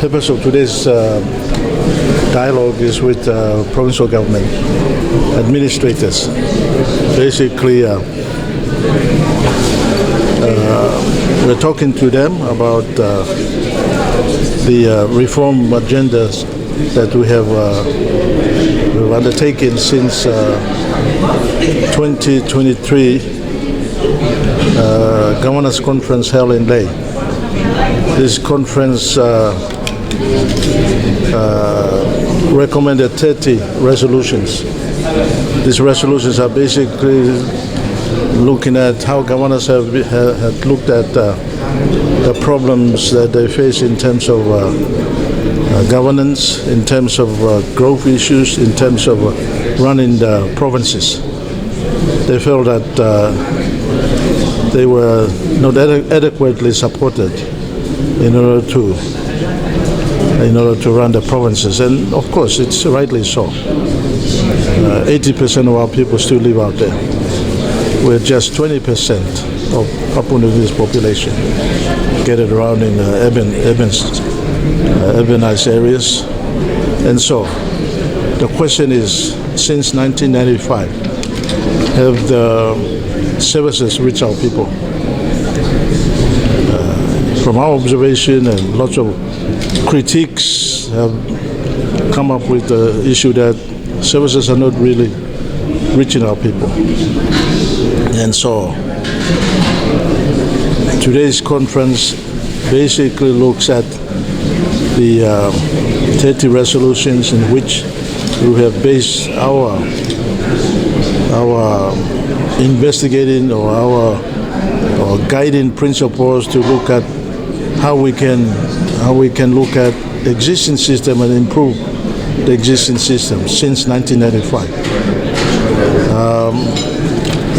purpose of today's dialogue is with provincial government administrators. Basically, we're talking to them about the reform agendas that we have we've undertaken since 2023 Governors Conference held in Leh. This conference recommended 30 resolutions. These resolutions are basically looking at how governors have looked at the problems that they face in terms of governance, in terms of growth issues, in terms of running the provinces. They felt that they were not adequately supported in order to run the provinces, and of course it's rightly so. 80% of our people still live out there. We're just 20% of Papua New Guinea's population gathered around in urbanized areas. And so the question is, since 1995, have the services reached our people? From our observation, and lots of critiques have come up with the issue that services are not really reaching our people. And so today's conference basically looks at the 30 resolutions in which we have based our investigating or our guiding principles to look at how we can look at the existing system and improve the existing system since 1995.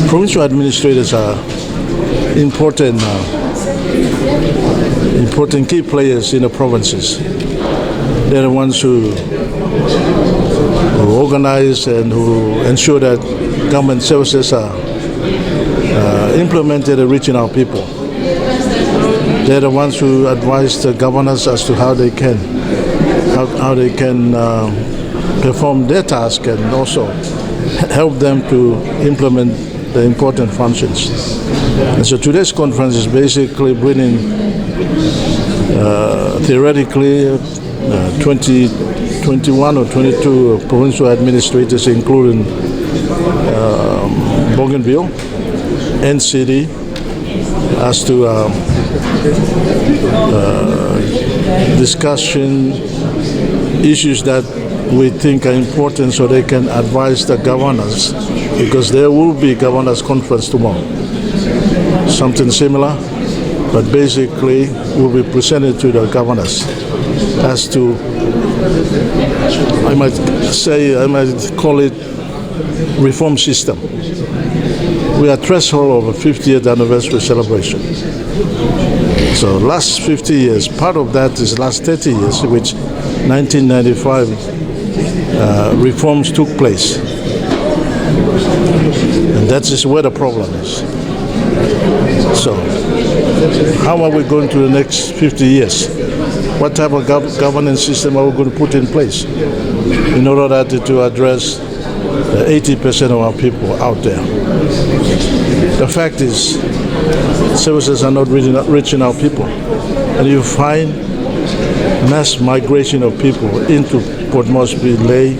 Provincial administrators are important key players in the provinces. They're the ones who organize and who ensure that government services are implemented and reaching our people. They're the ones who advise the governors as to how they can perform their task and also help them to implement the important functions. And so today's conference is basically bringing theoretically 21 or 22 provincial administrators, including Bougainville, NCD, as to discussion issues that we think are important so they can advise the governors, because there will be governors conference tomorrow. Something similar, but basically will be presented to the governors as to, I might call it reform system. We are threshold of a 50th anniversary celebration. So last 50 years, part of that is last 30 years, which 1995 reforms took place. And that is where the problem is. So how are we going to the next 50 years? What type of governance system are we going to put in place in order to address the 80% of our people out there? The fact is, services are not reaching our people. And you find mass migration of people into Port Moresby, Leh,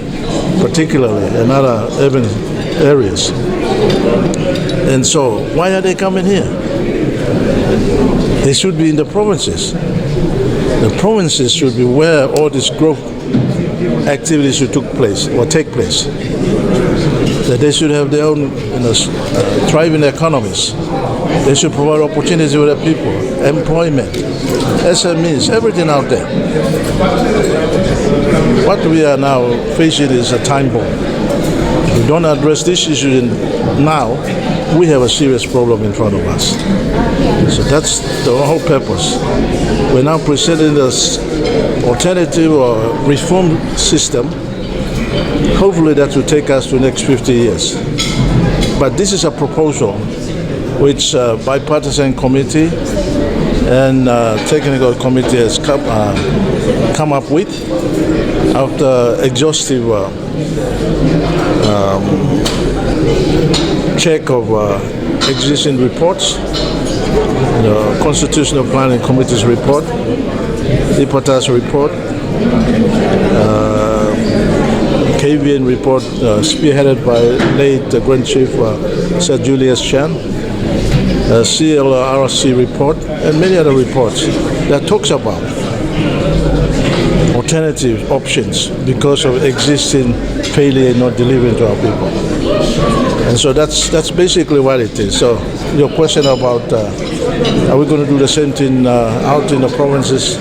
particularly, and other urban areas. And so, why are they coming here? They should be in the provinces. The provinces should be where all this growth activities should take place. That they should have their own thriving economies. They should provide opportunities for the people, employment, SMEs, everything out there. What we are now facing is a time bomb. If we don't address this issue now, we have a serious problem in front of us. So that's the whole purpose. We're now presenting this alternative or reform system. Hopefully that will take us to the next 50 years. But this is a proposal which bipartisan committee and technical committee has come up with after exhaustive check of existing reports, the Constitutional Planning Committee's report, IPATA's report, KVN report spearheaded by late Grand Chief Sir Julius Chan, CLRC report, and many other reports that talks about alternative options because of existing failure not delivering to our people. And so that's basically what it is. So your question about are we going to do the same thing out in the provinces?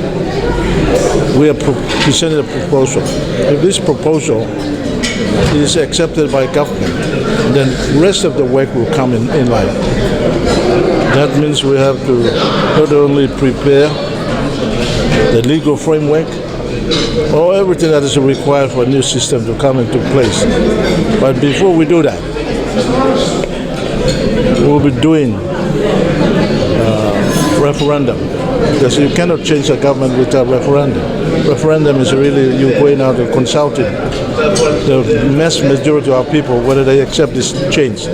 We are presenting a proposal. If this proposal is accepted by government, then the rest of the work will come in line. That means we have to not only prepare the legal framework or everything that is required for a new system to come into place. But before we do that, we'll be doing referendum, because you cannot change a government without referendum. Referendum is really you going out and consulting the mass majority of our people whether they accept this change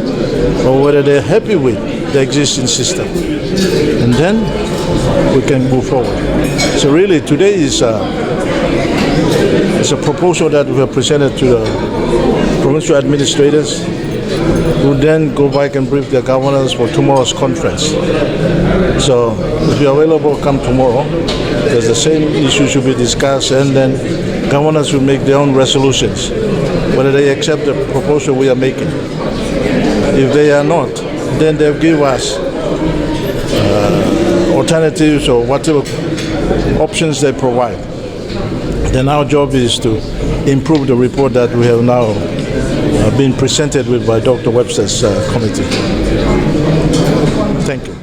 or whether they're happy with the existing system, and then we can move forward. So really today is it's a proposal that we have presented to the provincial administrators, who then go back and brief their governors for tomorrow's conference. So if you're available, come tomorrow, because the same issue should be discussed, and then governors will make their own resolutions, whether they accept the proposal we are making. If they are not, then they'll give us alternatives or whatever options they provide. Then our job is to improve the report that we have now been presented with by Dr. Webster's committee. Thank you.